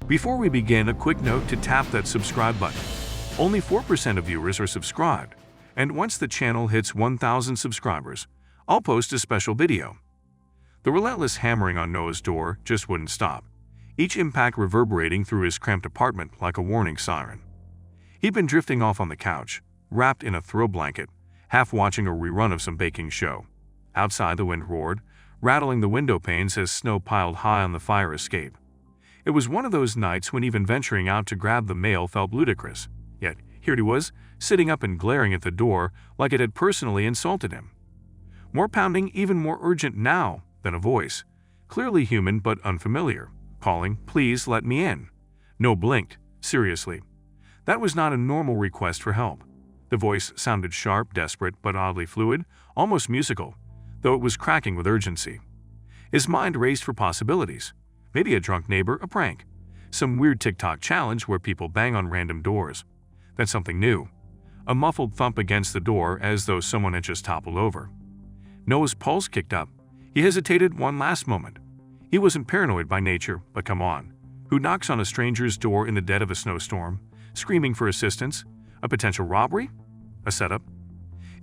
Before we begin, a quick note to tap that subscribe button. Only 4% of viewers are subscribed, and once the channel hits 1,000 subscribers, I'll post a special video. The relentless hammering on Noah's door just wouldn't stop, each impact reverberating through his cramped apartment like a warning siren. He'd been drifting off on the couch, wrapped in a throw blanket, half watching a rerun of some baking show. Outside, the wind roared, rattling the window panes as snow piled high on the fire escape. It was one of those nights when even venturing out to grab the mail felt ludicrous. Yet here he was, sitting up and glaring at the door like it had personally insulted him. More pounding, even more urgent now than a voice, clearly human but unfamiliar, calling, "Please let me in." No blinked. Seriously. That was not a normal request for help. The voice sounded sharp, desperate, but oddly fluid, almost musical, though it was cracking with urgency. His mind raced for possibilities. Maybe a drunk neighbor, a prank, some weird TikTok challenge where people bang on random doors. Then something new. A muffled thump against the door as though someone had just toppled over. Noah's pulse kicked up. He hesitated one last moment. He wasn't paranoid by nature, but come on. Who knocks on a stranger's door in the dead of a snowstorm, screaming for assistance? A potential robbery? A setup?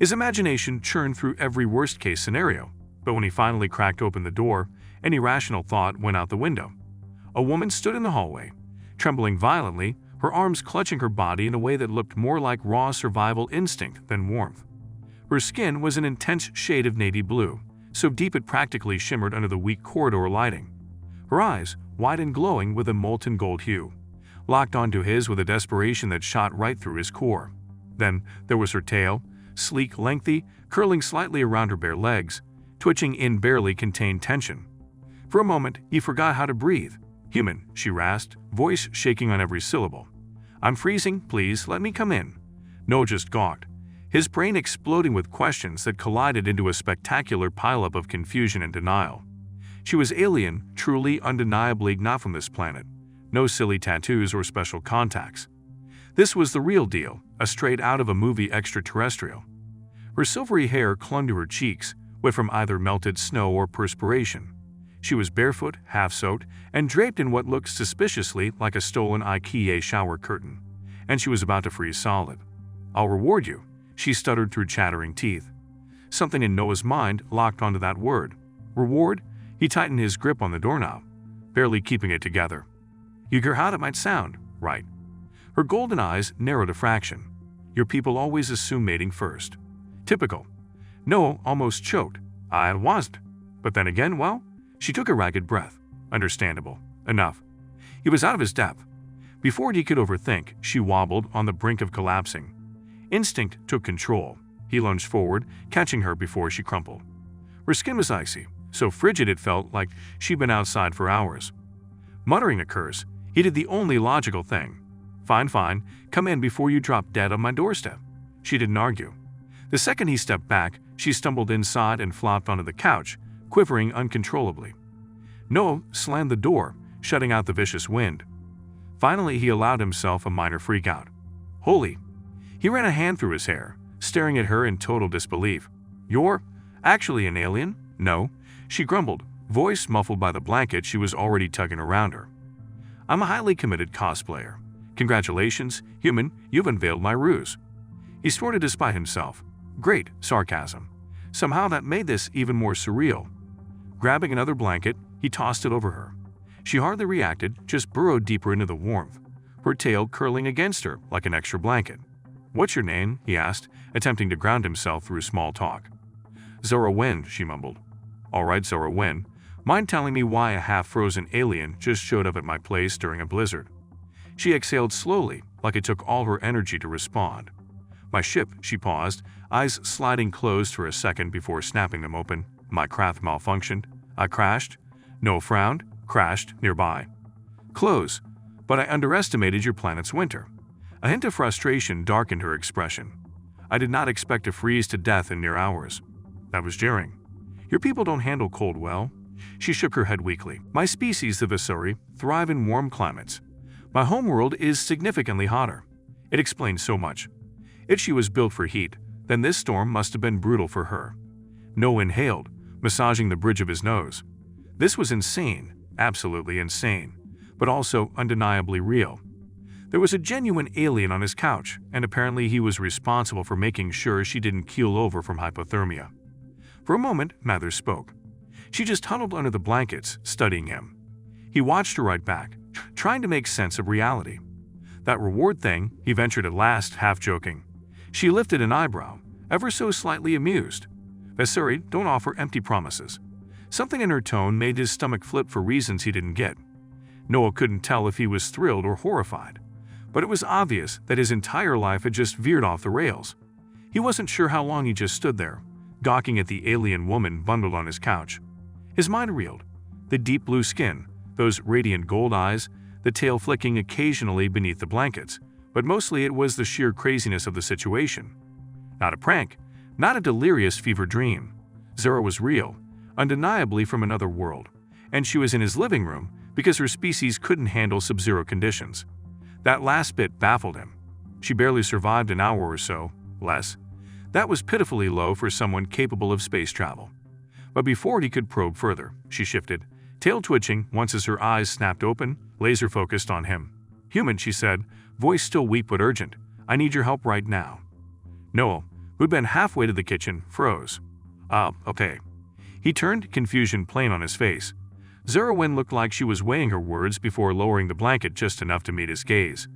His imagination churned through every worst-case scenario, but when he finally cracked open the door, any rational thought went out the window. A woman stood in the hallway, trembling violently, her arms clutching her body in a way that looked more like raw survival instinct than warmth. Her skin was an intense shade of navy blue, so deep it practically shimmered under the weak corridor lighting. Her eyes, wide and glowing with a molten gold hue, locked onto his with a desperation that shot right through his core. Then there was her tail, sleek, lengthy, curling slightly around her bare legs, twitching in barely contained tension. For a moment, he forgot how to breathe. "Human," she rasped, voice shaking on every syllable. "I'm freezing, please let me come in." Noah just gawked, his brain exploding with questions that collided into a spectacular pileup of confusion and denial. She was alien, truly, undeniably not from this planet. No silly tattoos or special contacts. This was the real deal, a straight out of a movie extraterrestrial. Her silvery hair clung to her cheeks, wet from either melted snow or perspiration. She was barefoot, half-soaked, and draped in what looked suspiciously like a stolen IKEA shower curtain. And she was about to freeze solid. "I'll reward you," she stuttered through chattering teeth. Something in Noah's mind locked onto that word. Reward? He tightened his grip on the doorknob, barely keeping it together. You hear how that might sound, right? Her golden eyes narrowed a fraction. Your people always assume mating first. Typical. Noah almost choked. I wasn't. But then again, well, she took a ragged breath. Understandable. Enough. He was out of his depth. Before he could overthink, she wobbled on the brink of collapsing. Instinct took control. He lunged forward, catching her before she crumpled. Her skin was icy, so frigid it felt like she'd been outside for hours. Muttering a curse, he did the only logical thing. Fine, come in before you drop dead on my doorstep." She didn't argue. The second he stepped back, she stumbled inside and flopped onto the couch, quivering uncontrollably. Noah slammed the door, shutting out the vicious wind. Finally, he allowed himself a minor freakout. Holy! He ran a hand through his hair, staring at her in total disbelief. "You're actually an alien?" "No," she grumbled, voice muffled by the blanket she was already tugging around her. "I'm a highly committed cosplayer. Congratulations, human, you've unveiled my ruse." He snorted despite himself. Great sarcasm. Somehow that made this even more surreal. Grabbing another blanket, he tossed it over her. She hardly reacted, just burrowed deeper into the warmth, her tail curling against her like an extra blanket. "What's your name?" he asked, attempting to ground himself through small talk. "Zora Wind," she mumbled. "All right, Zora Wind. Mind telling me why a half-frozen alien just showed up at my place during a blizzard?" She exhaled slowly, like it took all her energy to respond. "My ship," she paused, eyes sliding closed for a second before snapping them open. "My craft malfunctioned. I crashed." No frowned. "Crashed nearby." "Close. But I underestimated your planet's winter." A hint of frustration darkened her expression. "I did not expect to freeze to death in mere hours." That was jeering. "Your people don't handle cold well." She shook her head weakly. "My species, the Visuri, thrive in warm climates. My homeworld is significantly hotter." It explained so much. If she was built for heat, then this storm must have been brutal for her. Noah inhaled, massaging the bridge of his nose. This was insane, absolutely insane. but also undeniably real. There was a genuine alien on his couch, and apparently he was responsible for making sure she didn't keel over from hypothermia. For a moment, Mathers spoke. She just huddled under the blankets, studying him. He watched her right back, trying to make sense of reality. "That reward thing," he ventured at last, half joking. She lifted an eyebrow, ever so slightly amused. "Vasuri, don't offer empty promises." Something in her tone made his stomach flip for reasons he didn't get. Noah couldn't tell if he was thrilled or horrified, but it was obvious that his entire life had just veered off the rails. He wasn't sure how long he just stood there, gawking at the alien woman bundled on his couch. His mind reeled. The deep blue skin, those radiant gold eyes, the tail flicking occasionally beneath the blankets, but mostly it was the sheer craziness of the situation. Not a prank, not a delirious fever dream. Zara was real, undeniably from another world, and she was in his living room because her species couldn't handle sub-zero conditions. That last bit baffled him. She barely survived an hour or so, less. That was pitifully low for someone capable of space travel. But before he could probe further, she shifted, tail twitching once as her eyes snapped open, laser-focused on him. "Human," she said, voice still weak but urgent. "I need your help right now." Noel, who'd been halfway to the kitchen, froze. Okay." He turned, confusion plain on his face. Zerwin looked like she was weighing her words before lowering the blanket just enough to meet his gaze.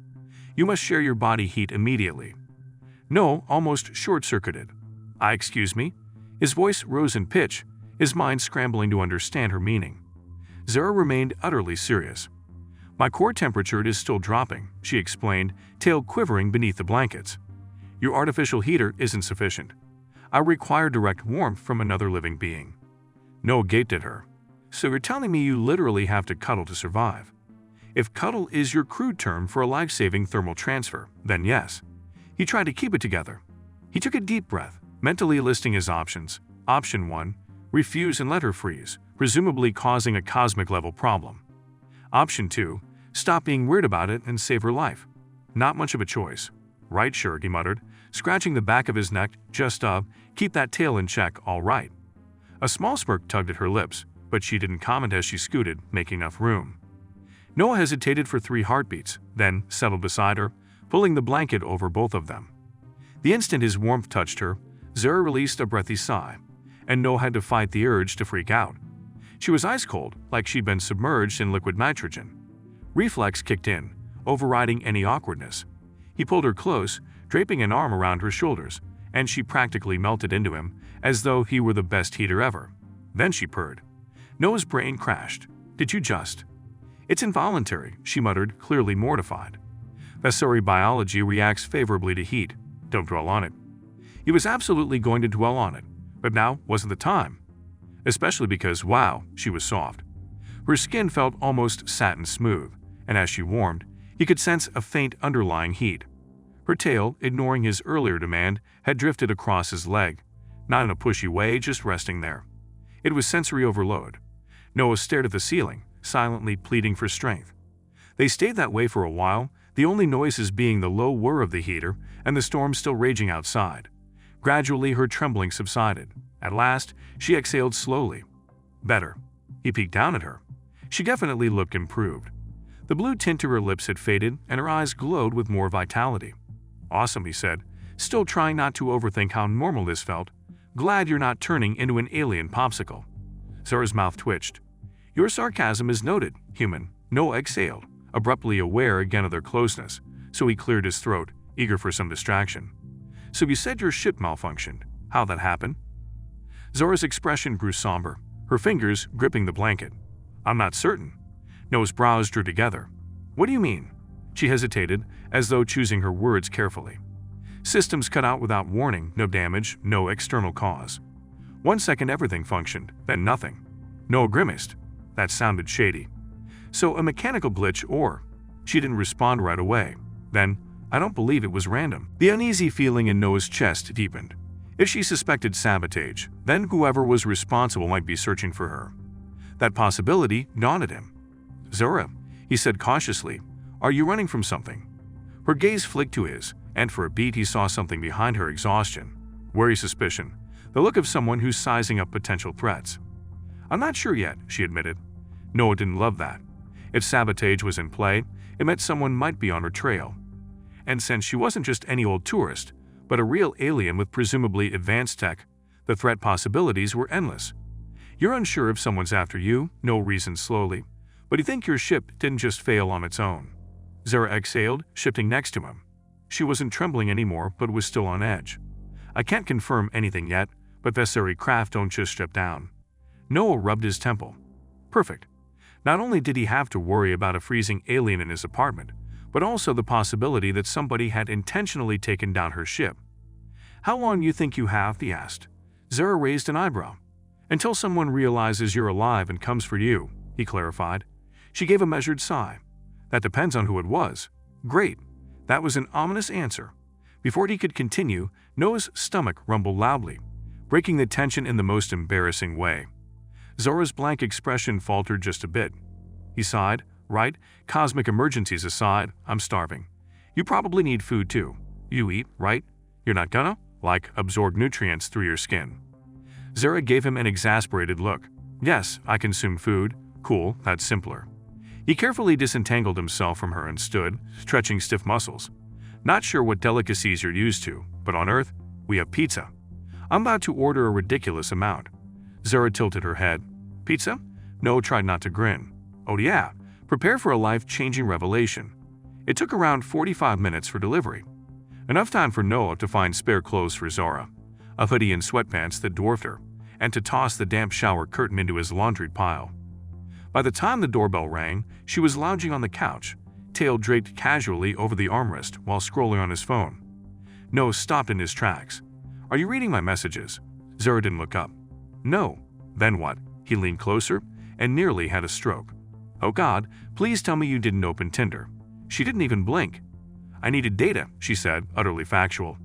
"You must share your body heat immediately." Noel almost short-circuited. Excuse me?" His voice rose in pitch, his mind scrambling to understand her meaning. Zara remained utterly serious. "My core temperature is still dropping," she explained, tail quivering beneath the blankets. "Your artificial heater isn't sufficient. I require direct warmth from another living being." Noel gaped at her. "So you're telling me you literally have to cuddle to survive?" If cuddle is your crude term for a life-saving thermal transfer, then yes. He tried to keep it together. He took a deep breath, mentally listing his options. Option 1, refuse and let her freeze, presumably causing a cosmic-level problem. Option 2, stop being weird about it and save her life. Not much of a choice. "Right, sure," he muttered, scratching the back of his neck, just keep that tail in check, all right. A small smirk tugged at her lips, but she didn't comment as she scooted, making enough room. Noah hesitated for 3 heartbeats, then settled beside her, pulling the blanket over both of them. The instant his warmth touched her, Zara released a breathy sigh, and Noah had to fight the urge to freak out. She was ice-cold, like she'd been submerged in liquid nitrogen. Reflex kicked in, overriding any awkwardness. He pulled her close, draping an arm around her shoulders, and she practically melted into him, as though he were the best heater ever. Then she purred. Noah's brain crashed. "Did you just?" "It's involuntary," she muttered, clearly mortified. Vasuri biology reacts favorably to heat. Don't dwell on it. He was absolutely going to dwell on it, but now wasn't the time. Especially because, wow, she was soft. Her skin felt almost satin smooth, and as she warmed, he could sense a faint underlying heat. Her tail, ignoring his earlier demand, had drifted across his leg, not in a pushy way, just resting there. It was sensory overload. Noah stared at the ceiling, silently pleading for strength. They stayed that way for a while, the only noises being the low whir of the heater and the storm still raging outside. Gradually, her trembling subsided. At last, she exhaled slowly. "Better." He peeked down at her. She definitely looked improved. The blue tint to her lips had faded, and her eyes glowed with more vitality. "Awesome," he said, still trying not to overthink how normal this felt. "Glad you're not turning into an alien popsicle." Zara's mouth twitched. "Your sarcasm is noted, human." Noah exhaled, abruptly aware again of their closeness, so he cleared his throat, eager for some distraction. "So you said your ship malfunctioned. How'd that happen?" Zora's expression grew somber, her fingers gripping the blanket. "I'm not certain." Noah's brows drew together. "What do you mean?" She hesitated, as though choosing her words carefully. "Systems cut out without warning, no damage, no external cause. 1 second everything functioned, then nothing." Noah grimaced. That sounded shady. "So a mechanical glitch or—" She didn't respond right away. Then, "I don't believe it was random." The uneasy feeling in Noah's chest deepened. If she suspected sabotage, then whoever was responsible might be searching for her. That possibility dawned at him. "Zora," he said cautiously, "are you running from something?" Her gaze flicked to his, and for a beat he saw something behind her exhaustion. Wary suspicion, the look of someone who's sizing up potential threats. "I'm not sure yet," she admitted. Noah didn't love that. If sabotage was in play, it meant someone might be on her trail. And since she wasn't just any old tourist, but a real alien with presumably advanced tech, the threat possibilities were endless. You're unsure if someone's after you, no reason slowly, but you think your ship didn't just fail on its own. Zara exhaled, shifting next to him. She wasn't trembling anymore, but was still on edge. I can't confirm anything yet, but Vesari craft don't just strip down. Noah rubbed his temple. Perfect. Not only did he have to worry about a freezing alien in his apartment, but also the possibility that somebody had intentionally taken down her ship. How long you think you have? He asked. Zara raised an eyebrow. Until someone realizes you're alive and comes for you, he clarified. She gave a measured sigh. That depends on who it was. Great. That was an ominous answer. Before he could continue, Noah's stomach rumbled loudly, breaking the tension in the most embarrassing way. Zora's blank expression faltered just a bit. He sighed. Right, cosmic emergencies aside, I'm starving. You probably need food too. You eat, right? You're not gonna, absorb nutrients through your skin. Zara gave him an exasperated look. Yes, I consume food. Cool, that's simpler. He carefully disentangled himself from her and stood, stretching stiff muscles. Not sure what delicacies you're used to, but on Earth, we have pizza. I'm about to order a ridiculous amount. Zara tilted her head. Pizza? Noah tried not to grin. Oh yeah, prepare for a life-changing revelation. It took around 45 minutes for delivery. Enough time for Noah to find spare clothes for Zara, a hoodie and sweatpants that dwarfed her, and to toss the damp shower curtain into his laundry pile. By the time the doorbell rang, she was lounging on the couch, tail draped casually over the armrest while scrolling on his phone. Noah stopped in his tracks. Are you reading my messages? Zara didn't look up. No. Then what? He leaned closer and nearly had a stroke. Oh God, please tell me you didn't open Tinder. She didn't even blink. I needed data, she said, utterly factual.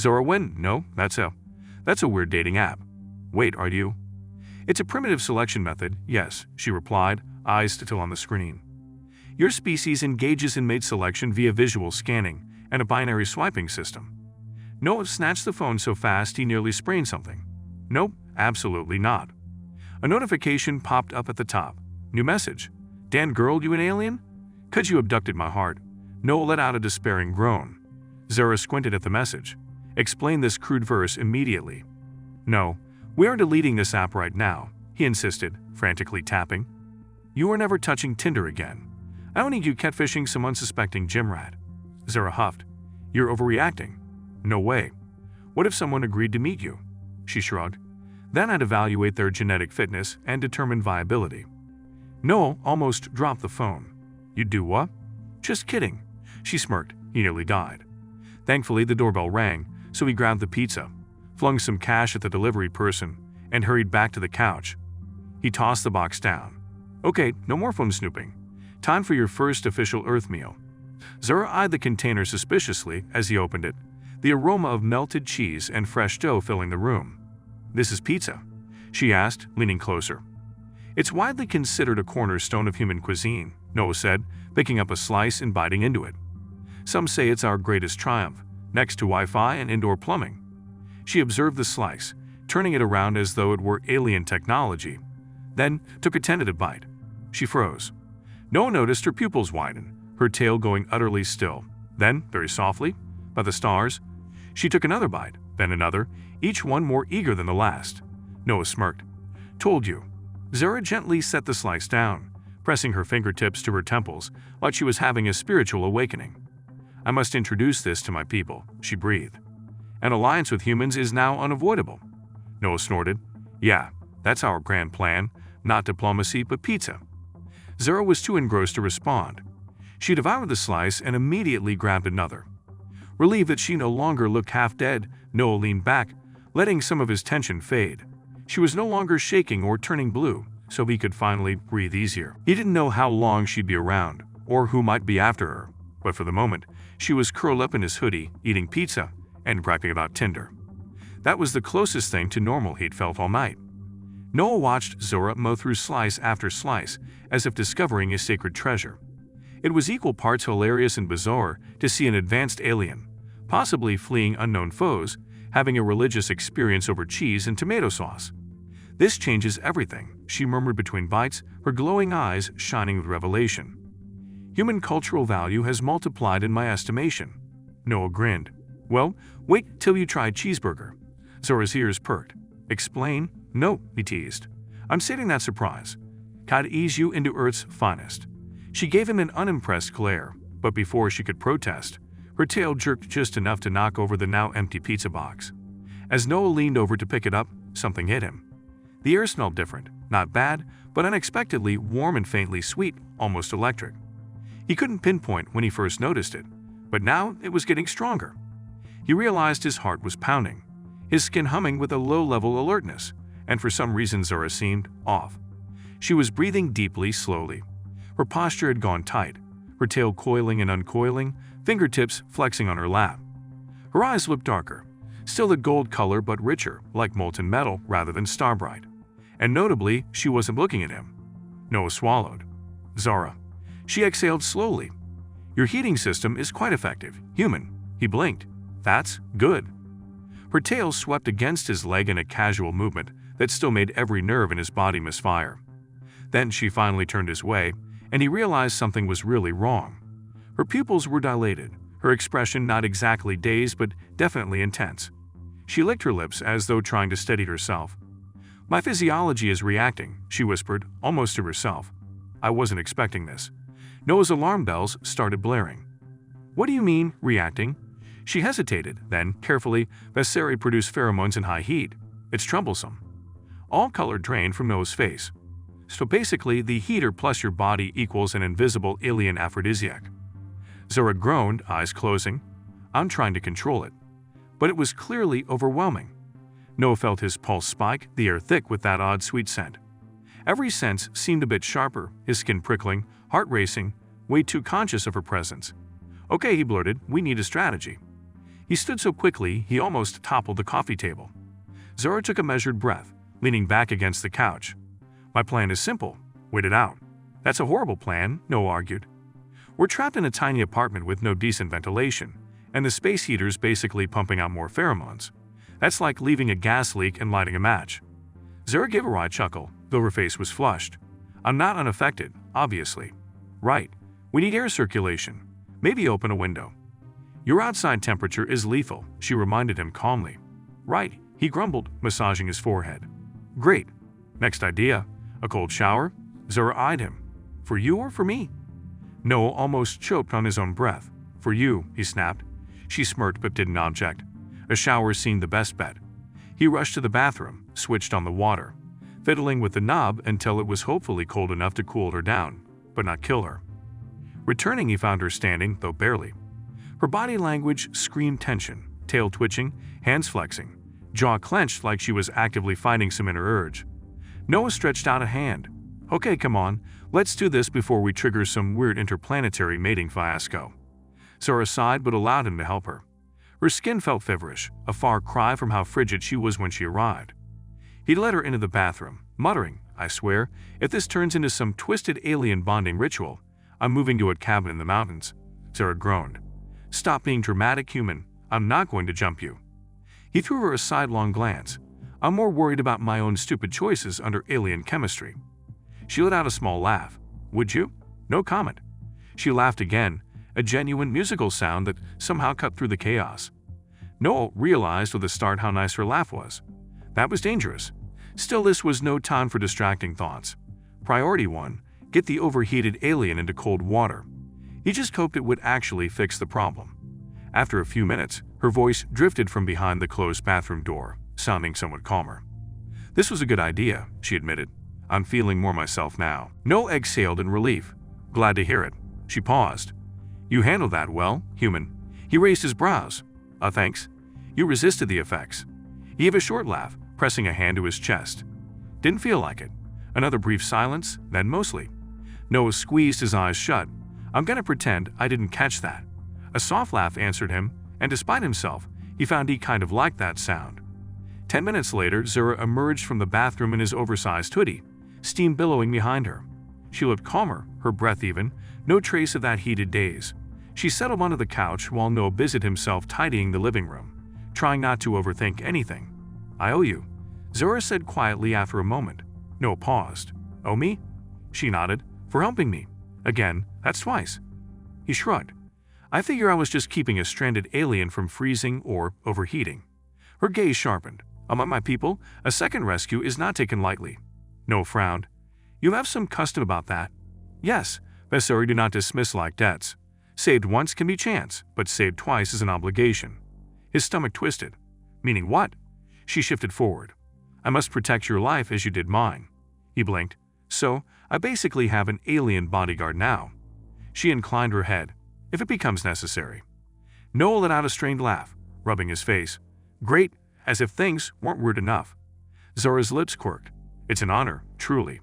Zara went, no, that's a weird dating app. Wait, are you? It's a primitive selection method, yes, she replied, eyes still on the screen. Your species engages in mate selection via visual scanning and a binary swiping system. Noah snatched the phone so fast he nearly sprained something. Nope, absolutely not. A notification popped up at the top. New message. Dan girl, you an alien? 'Cause you abducted my heart. Noah let out a despairing groan. Zara squinted at the message. Explain this crude verse immediately. No, we are deleting this app right now, he insisted, frantically tapping. You are never touching Tinder again. I don't need you catfishing some unsuspecting gym rat. Zara huffed. You're overreacting. No way. What if someone agreed to meet you? She shrugged. Then I'd evaluate their genetic fitness and determine viability. Noah almost dropped the phone. You'd do what? Just kidding. She smirked. He nearly died. Thankfully, the doorbell rang, so he grabbed the pizza, flung some cash at the delivery person, and hurried back to the couch. He tossed the box down. Okay, no more phone snooping. Time for your first official Earth meal. Zara eyed the container suspiciously as he opened it, the aroma of melted cheese and fresh dough filling the room. This is pizza? She asked, leaning closer. It's widely considered a cornerstone of human cuisine, Noah said, picking up a slice and biting into it. Some say it's our greatest triumph, next to Wi-Fi and indoor plumbing. She observed the slice, turning it around as though it were alien technology, then took a tentative bite. She froze. Noah noticed her pupils widen, her tail going utterly still. Then, very softly, by the stars, she took another bite, then another, each one more eager than the last. Noah smirked. Told you. Zara gently set the slice down, pressing her fingertips to her temples like she was having a spiritual awakening. I must introduce this to my people, she breathed. An alliance with humans is now unavoidable. Noah snorted. Yeah, that's our grand plan, not diplomacy but pizza. Zara was too engrossed to respond. She devoured the slice and immediately grabbed another. Relieved that she no longer looked half dead, Noah leaned back, letting some of his tension fade. She was no longer shaking or turning blue, so he could finally breathe easier. He didn't know how long she'd be around, or who might be after her, but for the moment, she was curled up in his hoodie, eating pizza, and griping about Tinder. That was the closest thing to normal he'd felt all night. Noah watched Zora mow through slice after slice, as if discovering a sacred treasure. It was equal parts hilarious and bizarre to see an advanced alien, possibly fleeing unknown foes, having a religious experience over cheese and tomato sauce. "This changes everything," she murmured between bites, her glowing eyes shining with revelation. "Human cultural value has multiplied in my estimation." Noah grinned. "Well, wait till you try cheeseburger." Zora's ears perked. "Explain?" "No," he teased. "I'm saving that surprise. Gotta ease you into Earth's finest." She gave him an unimpressed glare, but before she could protest, her tail jerked just enough to knock over the now empty pizza box. As Noah leaned over to pick it up, something hit him. The air smelled different, not bad, but unexpectedly warm and faintly sweet, almost electric. He couldn't pinpoint when he first noticed it, but now it was getting stronger. He realized his heart was pounding, his skin humming with a low-level alertness, and for some reason Zora seemed off. She was breathing deeply, slowly. Her posture had gone tight, her tail coiling and uncoiling, fingertips flexing on her lap. Her eyes looked darker, still the gold color but richer, like molten metal rather than starbright. And notably, she wasn't looking at him. Noah swallowed. "Zora." She exhaled slowly. "Your heating system is quite effective, human." He blinked. "That's good." Her tail swept against his leg in a casual movement that still made every nerve in his body misfire. Then she finally turned his way, and he realized something was really wrong. Her pupils were dilated, her expression not exactly dazed but definitely intense. She licked her lips as though trying to steady herself. "My physiology is reacting," she whispered, almost to herself. "I wasn't expecting this." Noah's alarm bells started blaring. "What do you mean, reacting?" She hesitated, then, carefully, Vasari produced pheromones in high heat. "It's troublesome." All color drained from Noah's face. "So basically, the heater plus your body equals an invisible alien aphrodisiac." Zora groaned, eyes closing. "I'm trying to control it." But it was clearly overwhelming. Noah felt his pulse spike, the air thick with that odd sweet scent. Every sense seemed a bit sharper, his skin prickling, heart racing, way too conscious of her presence. "Okay," he blurted, "we need a strategy." He stood so quickly he almost toppled the coffee table. Zora took a measured breath, leaning back against the couch. "My plan is simple. Wait it out." "That's a horrible plan," Noah argued. "We're trapped in a tiny apartment with no decent ventilation, and the space heater's basically pumping out more pheromones. That's like leaving a gas leak and lighting a match." Zora gave a wry chuckle, though her face was flushed. "I'm not unaffected, obviously." "Right. We need air circulation. Maybe open a window." "Your outside temperature is lethal," she reminded him calmly. "Right," he grumbled, massaging his forehead. "Great. Next idea. A cold shower?" Zora eyed him. "For you or for me?" Noah almost choked on his own breath. "For you," he snapped. She smirked but didn't object. A shower seemed the best bet. He rushed to the bathroom, switched on the water, fiddling with the knob until it was hopefully cold enough to cool her down, but not kill her. Returning, he found her standing, though barely. Her body language screamed tension, tail twitching, hands flexing, jaw clenched like she was actively fighting some inner urge. Noah stretched out a hand. "Okay, come on, let's do this before we trigger some weird interplanetary mating fiasco." Zora sighed but allowed him to help her. Her skin felt feverish, a far cry from how frigid she was when she arrived. He led her into the bathroom, muttering, "I swear, if this turns into some twisted alien bonding ritual, I'm moving to a cabin in the mountains." Zora groaned. "Stop being dramatic, human. I'm not going to jump you." He threw her a sidelong glance. "I'm more worried about my own stupid choices under alien chemistry." She let out a small laugh. "Would you?" No comment. She laughed again, a genuine musical sound that somehow cut through the chaos. Noah realized with a start how nice her laugh was. That was dangerous. Still, this was no time for distracting thoughts. Priority 1, get the overheated alien into cold water. He just hoped it would actually fix the problem. After a few minutes, her voice drifted from behind the closed bathroom door, sounding somewhat calmer. "This was a good idea," she admitted. "I'm feeling more myself now." Noah exhaled in relief. "Glad to hear it." She paused. "You handled that well, human." He raised his brows. Thanks. You resisted the effects." He gave a short laugh, pressing a hand to his chest. "Didn't feel like it." Another brief silence, then mostly. Noah squeezed his eyes shut. "I'm gonna pretend I didn't catch that." A soft laugh answered him, and despite himself, he found he kind of liked that sound. 10 minutes later, Zora emerged from the bathroom in his oversized hoodie, steam billowing behind her. She looked calmer, her breath even, no trace of that heated daze. She settled onto the couch while Noah busied himself tidying the living room, trying not to overthink anything. "I owe you." Zora said quietly after a moment. Noah paused. Oh, me? She nodded. For helping me. Again, that's twice. He shrugged. I figure I was just keeping a stranded alien from freezing or overheating. Her gaze sharpened. Among my people, a second rescue is not taken lightly. Noah frowned. You have some custom about that. Yes, Vesori do not dismiss like debts. Saved once can be chance, but saved twice is an obligation. His stomach twisted. Meaning what? She shifted forward. I must protect your life as you did mine. He blinked. So, I basically have an alien bodyguard now. She inclined her head. If it becomes necessary. Noah let out a strained laugh, rubbing his face. Great, as if things weren't weird enough. Zora's lips quirked. It's an honor, truly.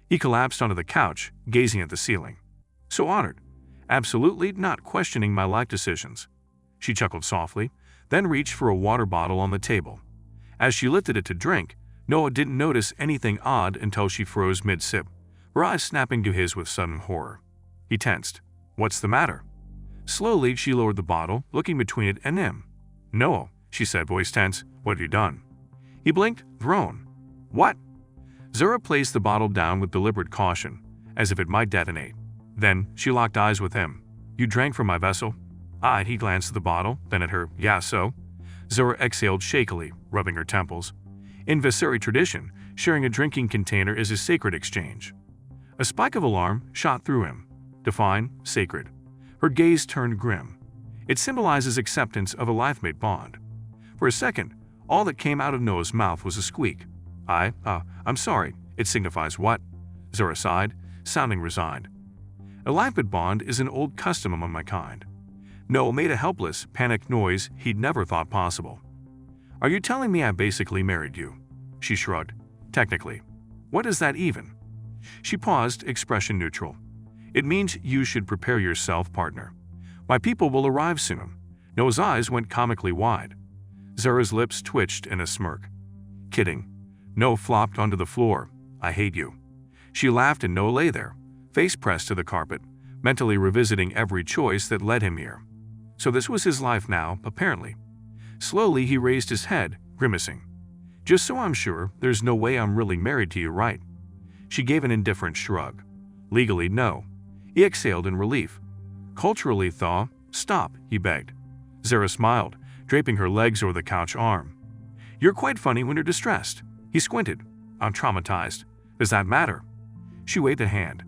He collapsed onto the couch, gazing at the ceiling. So honored. Absolutely not questioning my life decisions. She chuckled softly, then reached for a water bottle on the table. As she lifted it to drink, Noah didn't notice anything odd until she froze mid-sip, her eyes snapping to his with sudden horror. He tensed. What's the matter? Slowly, she lowered the bottle, looking between it and him. Noah, she said, voice tense, what have you done? He blinked, thrown. What? Zora placed the bottle down with deliberate caution, as if it might detonate. Then, she locked eyes with him. You drank from my vessel? He glanced at the bottle, then at her. Yeah, so? Zora exhaled shakily, rubbing her temples. In Vesori tradition, sharing a drinking container is a sacred exchange. A spike of alarm shot through him. Define, sacred. Her gaze turned grim. It symbolizes acceptance of a life-mate bond. For a second, all that came out of Noah's mouth was a squeak. I'm sorry. It signifies what? Zora sighed, sounding resigned. A life-mate bond is an old custom among my kind. Noah made a helpless, panicked noise he'd never thought possible. Are you telling me I basically married you? She shrugged. Technically. What is that even? She paused, expression neutral. It means you should prepare yourself, partner. My people will arrive soon. Noah's eyes went comically wide. Zora's lips twitched in a smirk. Kidding. Noah flopped onto the floor. I hate you. She laughed and Noah lay there, face pressed to the carpet, mentally revisiting every choice that led him here. So this was his life now, apparently. Slowly, he raised his head, grimacing. Just so I'm sure, there's no way I'm really married to you, right? She gave an indifferent shrug. Legally, no. He exhaled in relief. Culturally, thaw. Stop, he begged. Zara smiled, draping her legs over the couch arm. You're quite funny when you're distressed. He squinted. I'm traumatized. Does that matter? She waved a hand.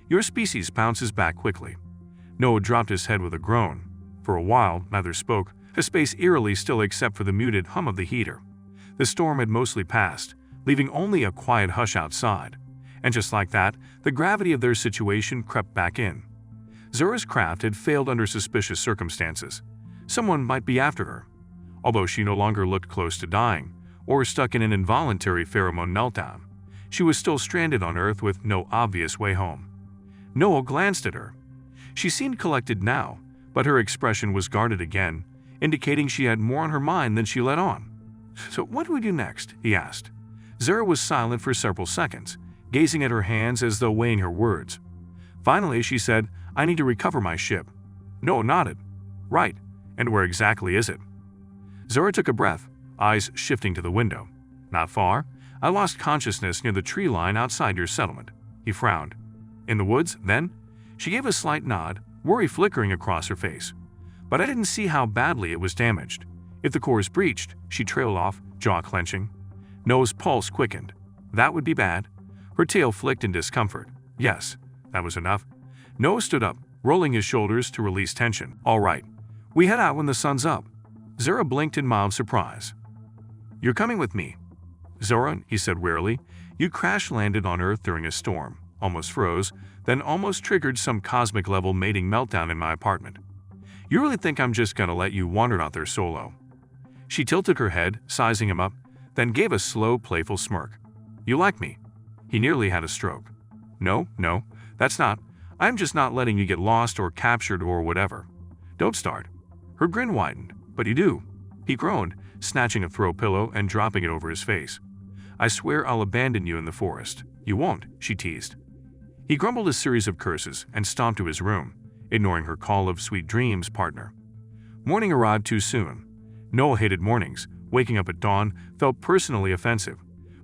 Your species bounces back quickly. Noah dropped his head with a groan. For a while, neither spoke, a space eerily still except for the muted hum of the heater. The storm had mostly passed, leaving only a quiet hush outside. And just like that, the gravity of their situation crept back in. Zora's craft had failed under suspicious circumstances. Someone might be after her. Although she no longer looked close to dying, or stuck in an involuntary pheromone meltdown, she was still stranded on Earth with no obvious way home. Noah glanced at her. She seemed collected now, but her expression was guarded again, indicating she had more on her mind than she let on. So what do we do next? He asked. Zora was silent for several seconds, gazing at her hands as though weighing her words. Finally, she said, I need to recover my ship. Noah nodded. Right. And where exactly is it? Zora took a breath, eyes shifting to the window. Not far. I lost consciousness near the tree line outside your settlement. He frowned. In the woods, then? She gave a slight nod, worry flickering across her face. But I didn't see how badly it was damaged. If the core is breached, she trailed off, jaw clenching. Noah's pulse quickened. That would be bad. Her tail flicked in discomfort. Yes, that was enough. Noah stood up, rolling his shoulders to release tension. All right. We head out when the sun's up. Zora blinked in mild surprise. You're coming with me. Zora, he said wearily, you crash-landed on Earth during a storm, almost froze, then almost triggered some cosmic-level mating meltdown in my apartment. You really think I'm just gonna let you wander out there solo? She tilted her head, sizing him up, then gave a slow, playful smirk. You like me? He nearly had a stroke. No, that's not. I'm just not letting you get lost or captured or whatever. Don't start. Her grin widened. But you do. He groaned, snatching a throw pillow and dropping it over his face. I swear I'll abandon you in the forest. You won't, she teased. He grumbled a series of curses and stomped to his room, ignoring her call of sweet dreams, partner. Morning arrived too soon. Noah hated mornings. Waking up at dawn felt personally offensive.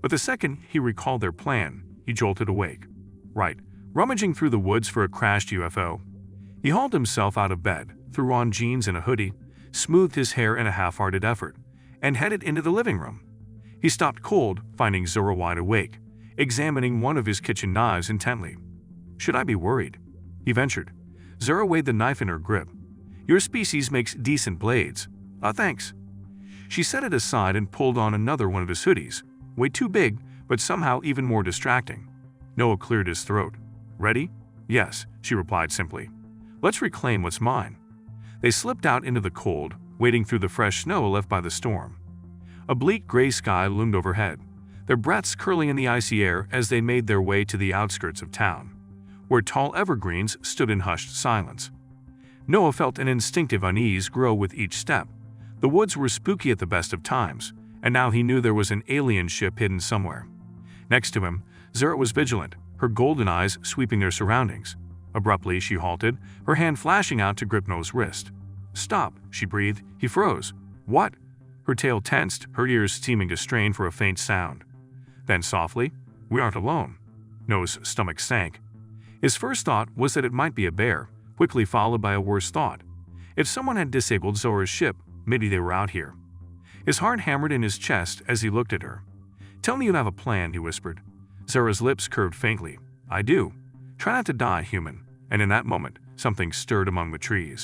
But the second he recalled their plan, he jolted awake. Right, rummaging through the woods for a crashed UFO. He hauled himself out of bed, threw on jeans and a hoodie, smoothed his hair in a half-hearted effort, and headed into the living room. He stopped cold, finding Zora wide awake, examining one of his kitchen knives intently. "Should I be worried?" he ventured. Zora weighed the knife in her grip. "Your species makes decent blades." Thanks." She set it aside and pulled on another one of his hoodies, way too big, but somehow even more distracting. Noah cleared his throat. "Ready?" "Yes," she replied simply. "Let's reclaim what's mine." They slipped out into the cold, wading through the fresh snow left by the storm. A bleak gray sky loomed overhead, their breaths curling in the icy air as they made their way to the outskirts of town, where tall evergreens stood in hushed silence. Noah felt an instinctive unease grow with each step. The woods were spooky at the best of times, and now he knew there was an alien ship hidden somewhere. Next to him, Zara was vigilant, her golden eyes sweeping their surroundings. Abruptly, she halted, her hand flashing out to grip Noah's wrist. "Stop," she breathed. He froze. "What?" Her tail tensed, her ears seeming to strain for a faint sound. Then softly, "We aren't alone." Noah's stomach sank. His first thought was that it might be a bear, quickly followed by a worse thought. If someone had disabled Zora's ship, maybe they were out here. His heart hammered in his chest as he looked at her. "Tell me you have a plan," he whispered. Zora's lips curved faintly. "I do. Try not to die, human." And in that moment, something stirred among the trees.